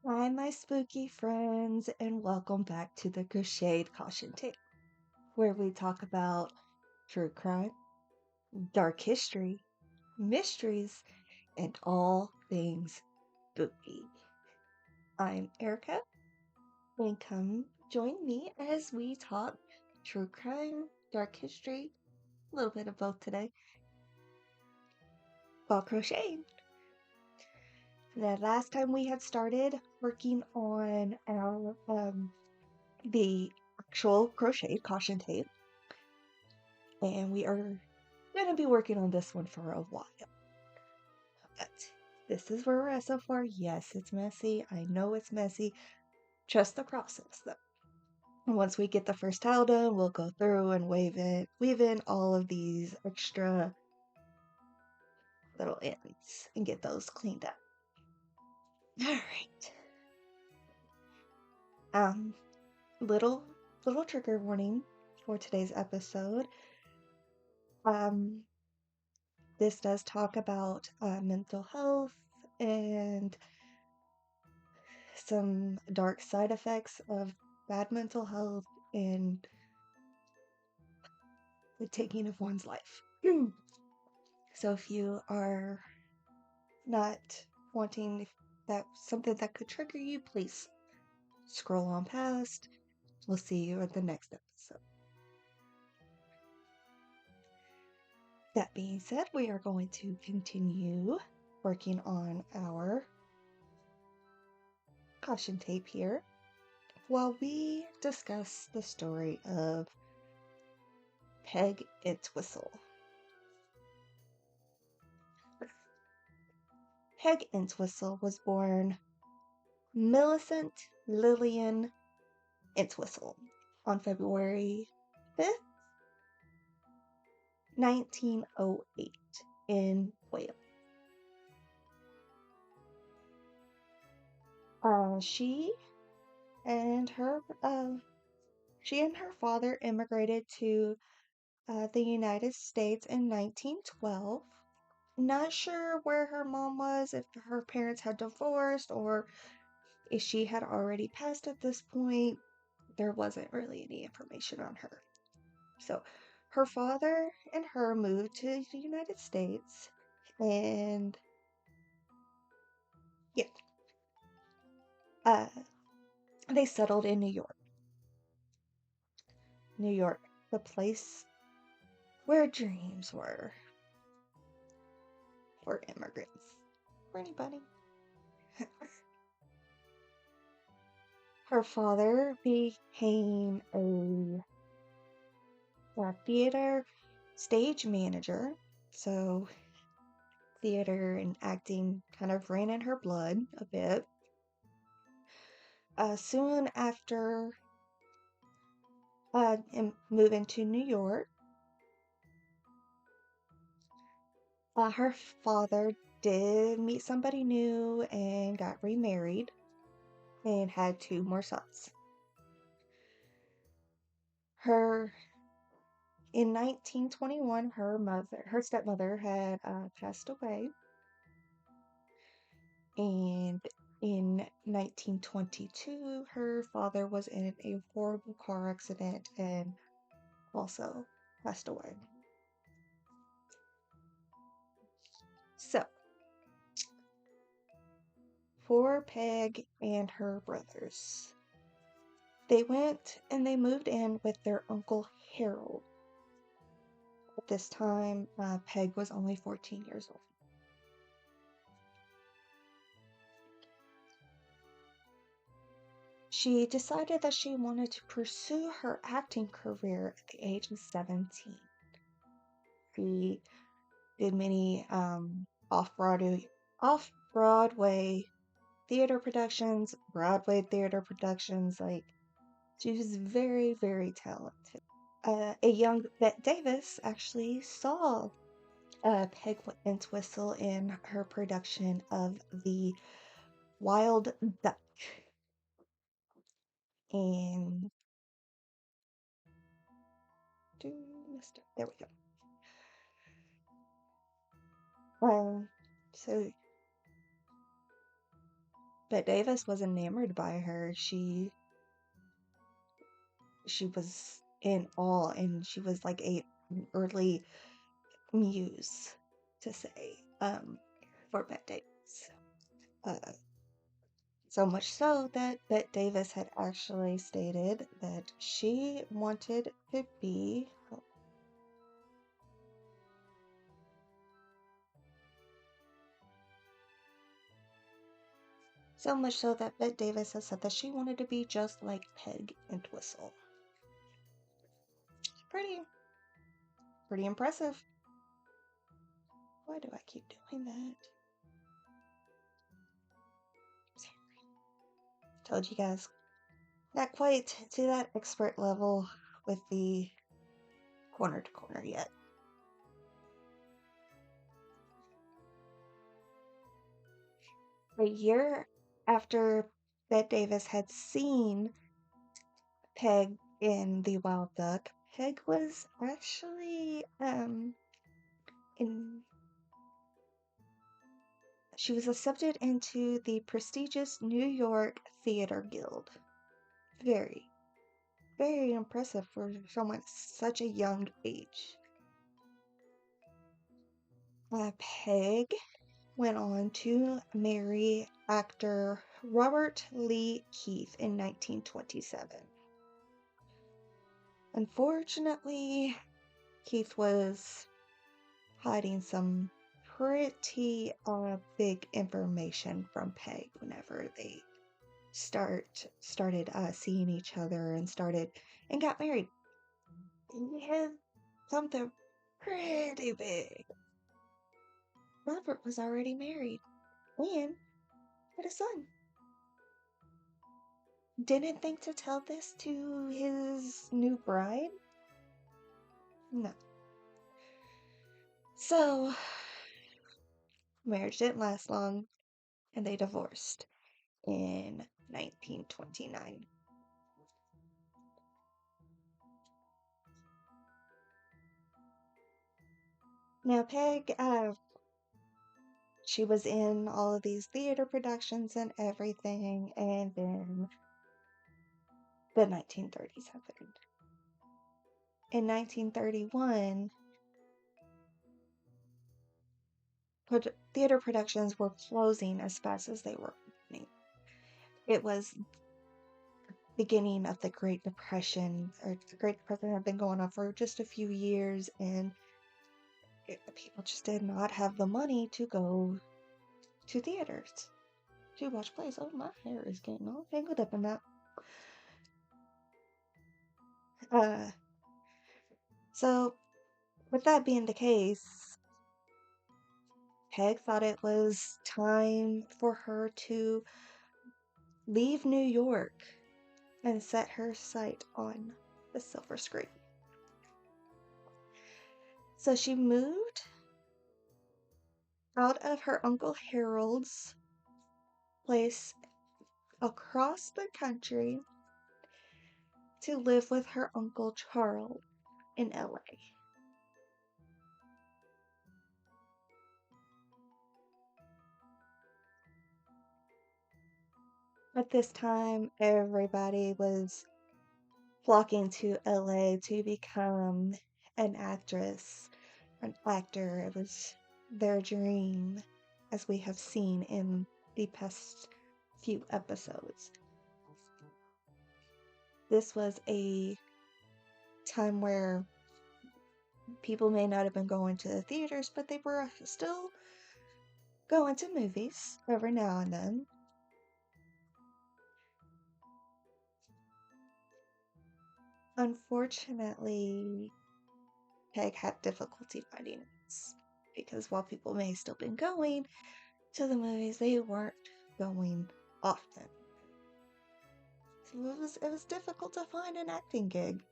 Hi, my spooky friends, and welcome back to the Crocheted Caution Tape, where we talk about true crime, dark history, mysteries, and all things spooky. I'm Erica, and come join me as we talk true crime, dark history, a little bit of both today, while crocheting. The last time we had started working on our the actual crocheted caution tape, and we are going to be working on this one for a while. But this is where we're at so far. Yes, it's messy. I know it's messy. Trust the process, though. And once we get the first tile done, we'll go through and weave in all of these extra little ends and get those cleaned up. All right. Um, little trigger warning for today's episode. Um, this does talk about mental health and some dark side effects of bad mental health and the taking of one's life. So if you are not wanting that something that could trigger you, please scroll on past. We'll see you at the next episode. That being said, we are going to continue working on our caution tape here while we discuss the story of Peg Entwistle. Peg Entwistle was born Millicent Lillian Entwistle on February 5th, 1908 in Wales. She and her father immigrated to the United States in 1912. Not sure where her mom was, if her parents had divorced or if she had already passed at this point. There wasn't really any information on her. So her father and her moved to the United States, and yeah, uh, they settled in New York. New York, the place where dreams were for immigrants, for anybody. Her father became a theater stage manager, so theater and acting kind of ran in her blood a bit. Soon after moving to New York, her father did meet somebody new and got remarried and had two more sons. In 1921, her stepmother had passed away, and in 1922, her father was in a horrible car accident and also passed away. So, for Peg and her brothers, they went and they moved in with their Uncle Harold. At this time, Peg was only 14 years old. She decided that she wanted to pursue her acting career at the age of 17. She did many off-Broadway theater productions, Broadway theater productions. Like, she was very, very talented. A young Bette Davis actually saw Peg Entwistle in her production of The Wild Duck. And there we go. So But Davis was enamored by her. She was in awe, and she was like an early muse, to say, for Bette Davis. Uh, so much so that Bette Davis had actually stated that she wanted to be. So much so that Bette Davis has said that she wanted to be just like Peg Entwistle. Pretty impressive. Why do I keep doing that? Told you guys, not quite to that expert level with the corner to corner yet. A year after Bette Davis had seen Peg in The Wild Duck, Peg was actually she was accepted into the prestigious New York Theater Guild. Very, very impressive for someone at such a young age. Peg went on to marry actor Robert Lee Keith in 1927. Unfortunately, Keith was hiding some pretty big information from Peg whenever they started seeing each other and got married. He had something pretty big. Robert was already married and had a son. Didn't think to tell this to his new bride? No. So, marriage didn't last long, and they divorced in 1929. Now, Peg, she was in all of these theater productions and everything, and then the 1930s happened. In 1931, theater productions were closing as fast as they were opening. It was beginning of the Great Depression, or the Great Depression had been going on for just a few years, and people just did not have the money to go to theaters to watch plays. Oh, my hair is getting all tangled up in that. So with that being the case, Peg thought it was time for her to leave New York and set her sight on the silver screen. So she moved out of her Uncle Harold's place across the country to live with her Uncle Charles in LA. At this time, everybody was flocking to LA to become an actress, an actor. It was their dream, as we have seen in the past few episodes. This was a time where people may not have been going to the theaters, but they were still going to movies every now and then. Unfortunately, Peg had difficulty finding it because while people may have still been going to the movies, they weren't going often. So it was difficult to find an acting gig.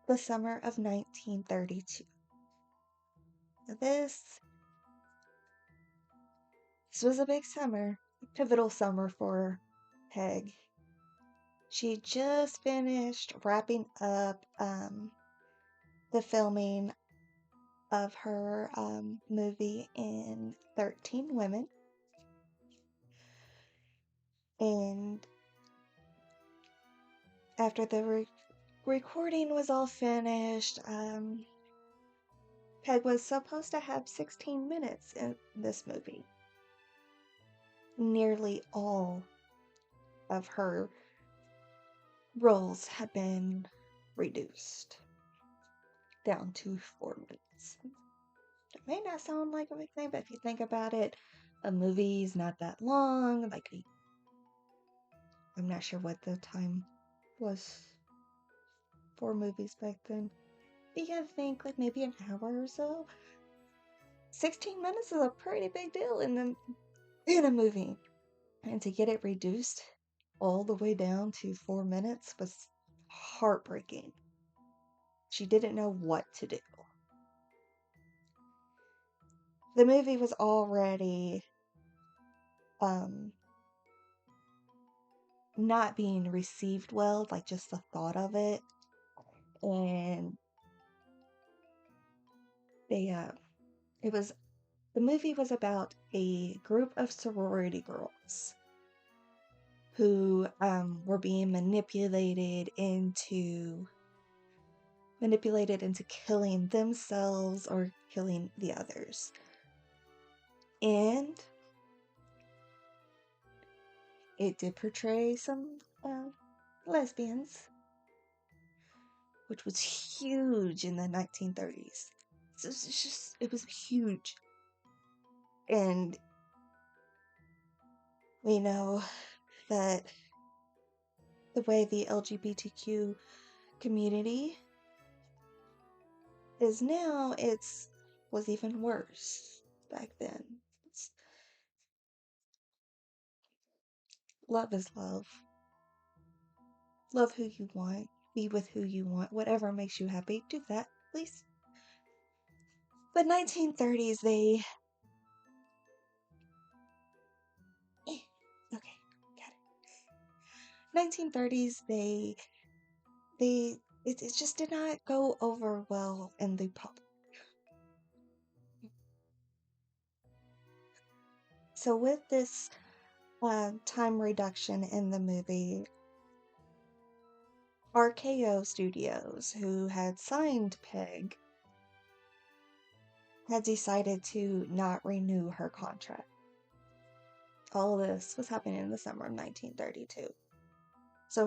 The summer of 1932. This was a big summer, a pivotal summer for Peg. She just finished wrapping up the filming of her movie in 13 Women. And after the recording was all finished, Peg was supposed to have 16 minutes in this movie. Nearly all of her roles have been reduced down to 4 minutes. It may not sound like a big thing, but if you think about it, a movie's not that long. Like, I'm not sure what the time was for movies back then. But you gotta think, like, maybe an hour or so. 16 minutes is a pretty big deal in a movie. And to get it reduced all the way down to 4 minutes was heartbreaking. She didn't know what to do. The movie was already not being received well, like just the thought of it. And the movie was about a group of sorority girls who were being manipulated into killing themselves or killing the others. And it did portray some lesbians, which was huge in the 1930s. So it was huge. And we know that the way the LGBTQ community is now, was even worse back then. Love is love. Love who you want. Be with who you want. Whatever makes you happy, do that, please. But 1930s, okay, got it. 1930s, it just did not go over well in the public. So with this time reduction in the movie, RKO Studios, who had signed Peg, had decided to not renew her contract. All this was happening in the summer of 1932. So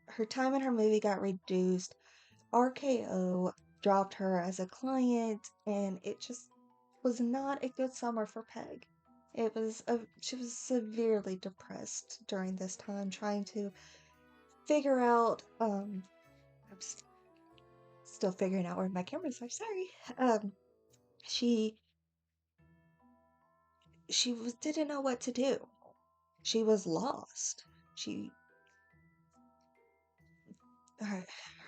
her time in her movie got reduced. RKO dropped her as a client, and it just was not a good summer for Peg. She was severely depressed during this time, trying to figure out, I'm still figuring out where my cameras are, sorry. She didn't know what to do. She was lost.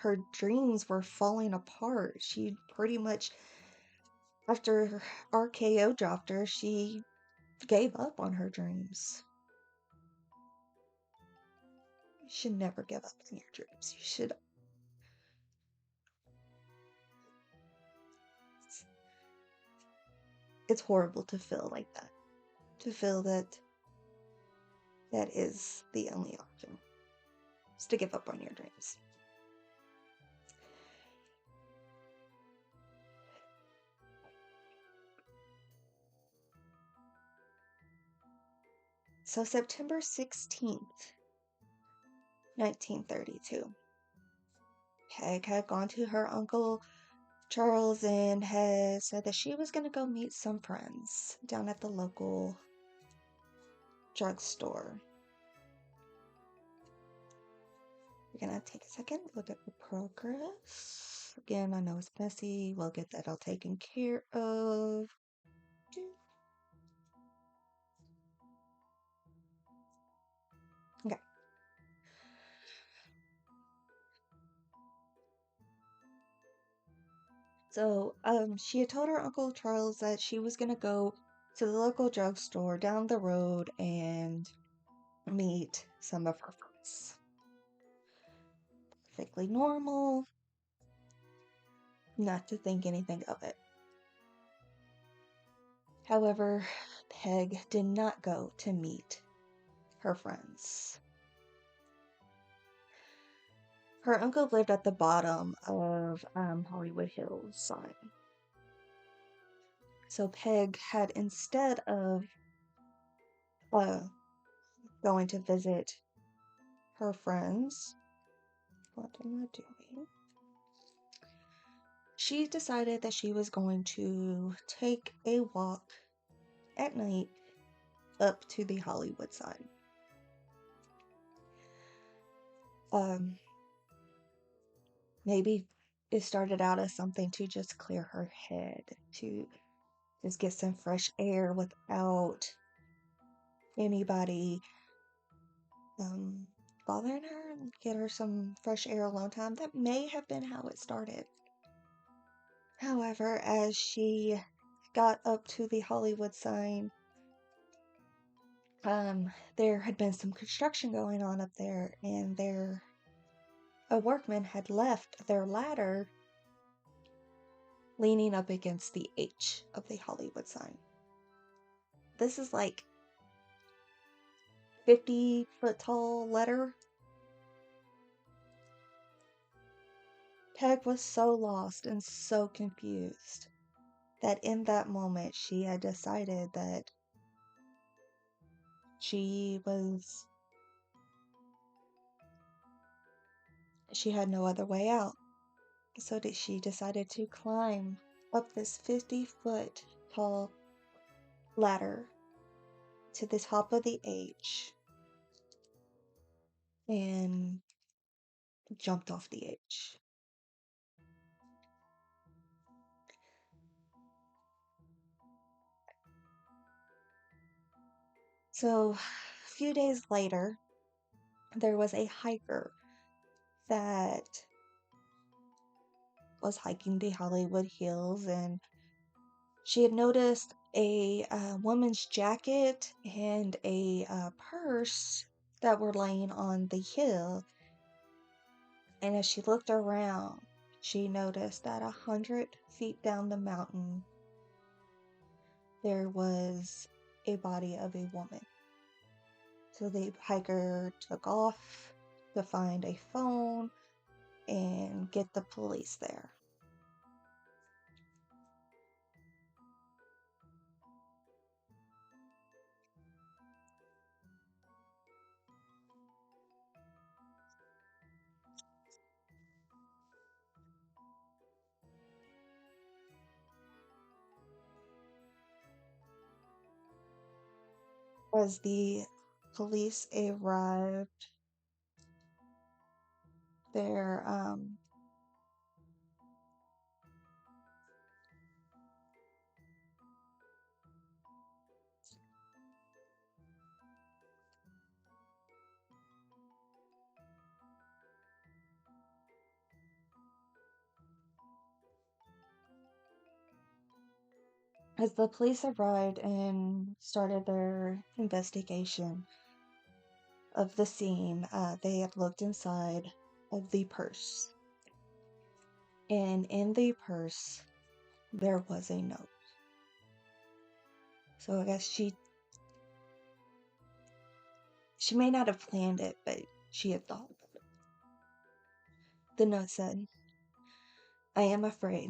Her dreams were falling apart. She pretty much, after RKO dropped her, she gave up on her dreams. You should never give up on your dreams. You should. It's horrible to feel like that. To feel that is the only option. Is to give up on your dreams. So September 16th, 1932. Peg had gone to her Uncle Charles and had said that she was going to go meet some friends down at the local drugstore. We're going to take a second, look at the progress. Again, I know it's messy. We'll get that all taken care of. Okay. So, she had told her Uncle Charles that she was gonna go to the local drugstore down the road and meet some of her friends. Perfectly normal. not to think anything of it. However, Peg did not go to meet her friends. Her uncle lived at the bottom of Hollywood Hills sign. So Peg had, instead of going to visit her friends, what am I doing? She decided that she was going to take a walk at night up to the Hollywood sign. Maybe it started out as something to just clear her head, to just get some fresh air without anybody bothering her, and get her some fresh air alone time. That may have been how it started. However, as she got up to the Hollywood sign, there had been some construction going on up there, and a workman had left their ladder leaning up against the H of the Hollywood sign. This is like 50-foot tall letter. Peg was so lost and so confused that in that moment she had decided that she had no other way out. So that she decided to climb up this 50-foot tall ladder to the top of the H and jumped off the H. So, a few days later, there was a hiker that was hiking the Hollywood Hills, and she had noticed a woman's jacket and a purse that were laying on the hill. And as she looked around, she noticed that 100 feet down the mountain, there was a body of a woman. So the hiker took off to find a phone and get the police there. As the police arrived there, as the police arrived and started their investigation of the scene, they had looked inside of the purse. And in the purse, there was a note. So I guess she may not have planned it, but she had thought about it. The note said, "I am afraid.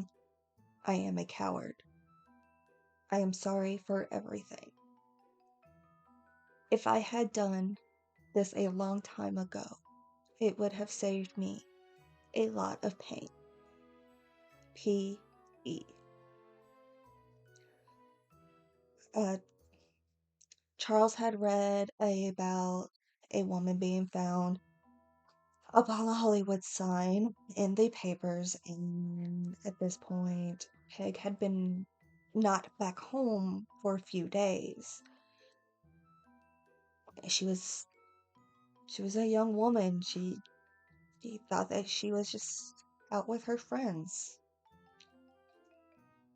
I am a coward. I am sorry for everything. If I had done this a long time ago, it would have saved me a lot of pain. P.E." Charles had read about a woman being found upon a Hollywood sign in the papers, and at this point, Peg had been not back home for a few days. She was a young woman. She thought that she was just out with her friends.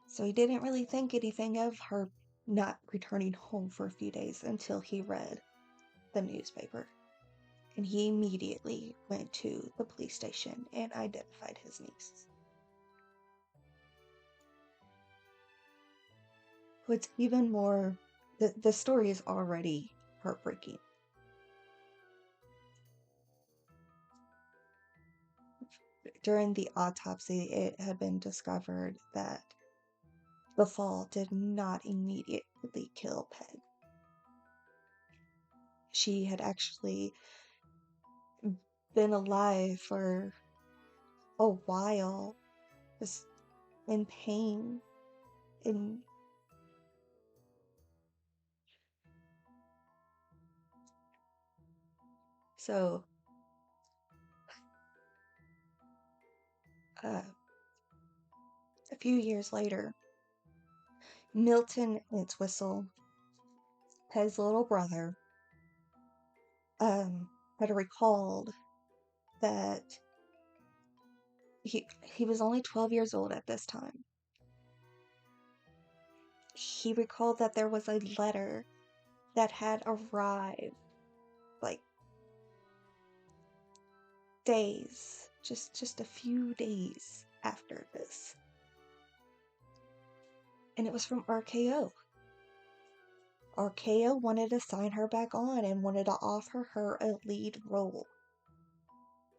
So he didn't really think anything of her not returning home for a few days until he read the newspaper. And he immediately went to the police station and identified his niece. what's even more, the story is already heartbreaking. During the autopsy, it had been discovered that the fall did not immediately kill Peg. She had actually been alive for a while, just in pain, in so uh, a few years later, Milton Entwistle, Peg's little brother, had recalled that he was only 12 years old at this time. He recalled that there was a letter that had arrived like days, just a few days after this. And it was from RKO. RKO wanted to sign her back on and wanted to offer her a lead role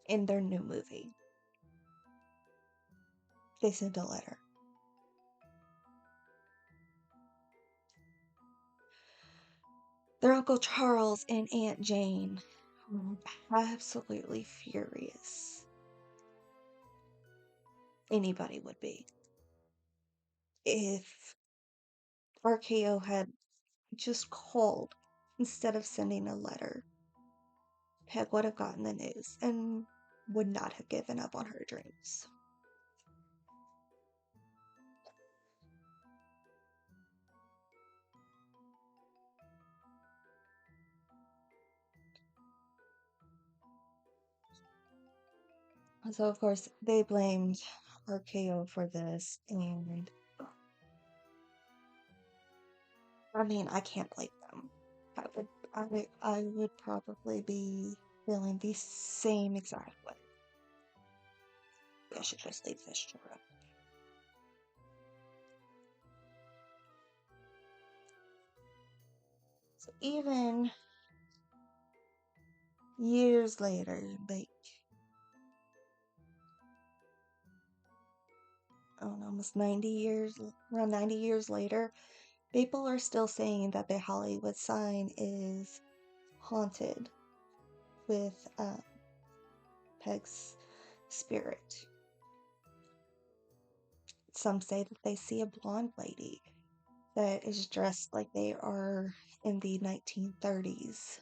in their new movie. They sent a letter. Their Uncle Charles and Aunt Jane were absolutely furious. Anybody would be. If RKO had just called instead of sending a letter, Peg would have gotten the news and would not have given up on her dreams. So, of course, they blamed RKO for this, and I mean, I can't blame them. I would probably be feeling the same exact way. I should just leave this job. So even years later, like, I don't know, almost 90 years, around 90 years later, people are still saying that the Hollywood sign is haunted with Peg's spirit. Some say that they see a blonde lady that is dressed like they are in the 1930s.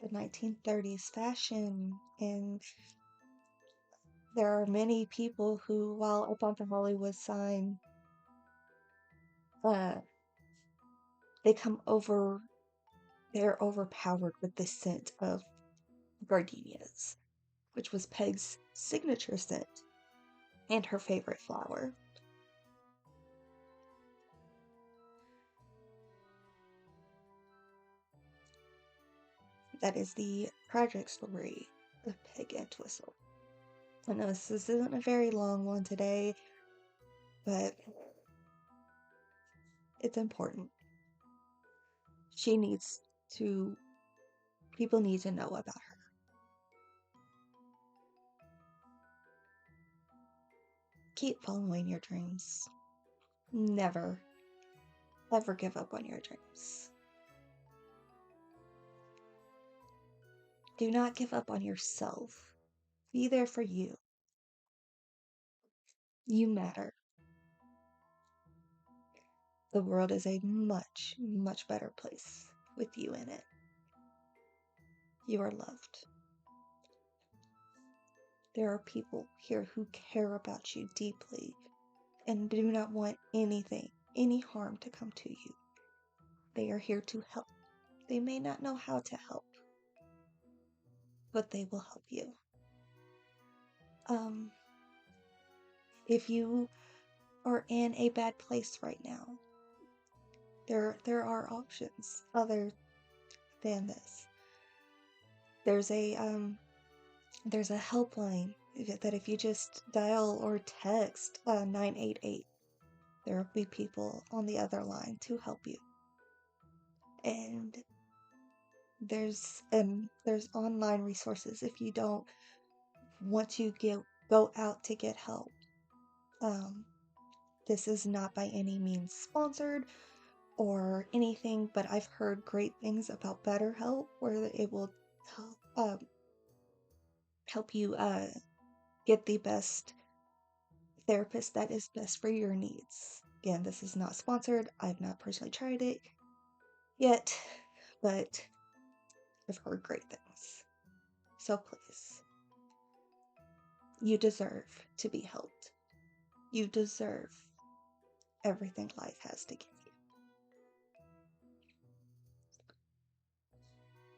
The 1930s fashion, and there are many people who, while up on the Hollywood sign, they come over, they're overpowered with the scent of gardenias, which was Peg's signature scent and her favorite flower. That is the tragic story of Peg Entwistle. I know this isn't a very long one today, but it's important. People need to know about her. Keep following your dreams. Never, ever give up on your dreams. Do not give up on yourself. Be there for you. You matter. The world is a much, much better place with you in it. You are loved. There are people here who care about you deeply and do not want anything, any harm to come to you. They are here to help. They may not know how to help, but they will help you. If you are in a bad place right now, there are options other than this. There's a helpline that if you just dial or text 988, there will be people on the other line to help you. And there's online resources if you don't want to go out to get help. This is not by any means sponsored or anything, but I've heard great things about BetterHelp, where they're able to help you get the best therapist that is best for your needs. Again, this is not sponsored. I've not personally tried it yet, but I've heard great things. So please, you deserve to be helped. You deserve everything life has to give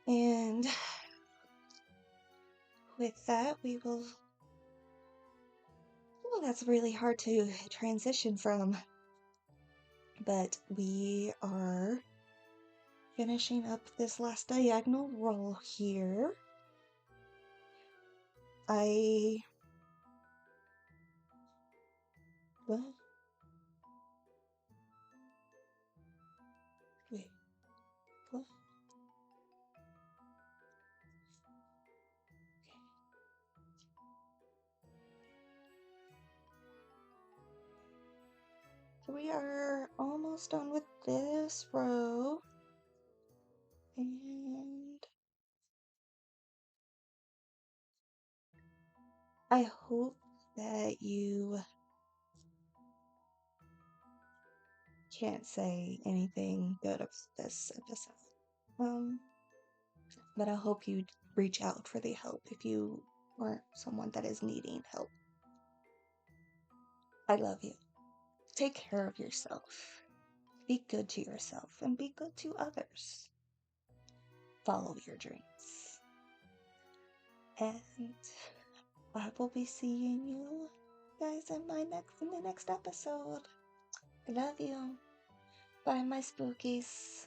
you. And with that, we will... Well, that's really hard to transition from. But we are finishing up this last diagonal row here. Well, wait, what? So we are almost done with this row. And I hope that you can't say anything good about this episode. But I hope you reach out for the help if you are someone that is needing help. I love you. Take care of yourself. Be good to yourself and be good to others. Follow your dreams. And I will be seeing you guys in the next episode. I love you. Bye, my spookies.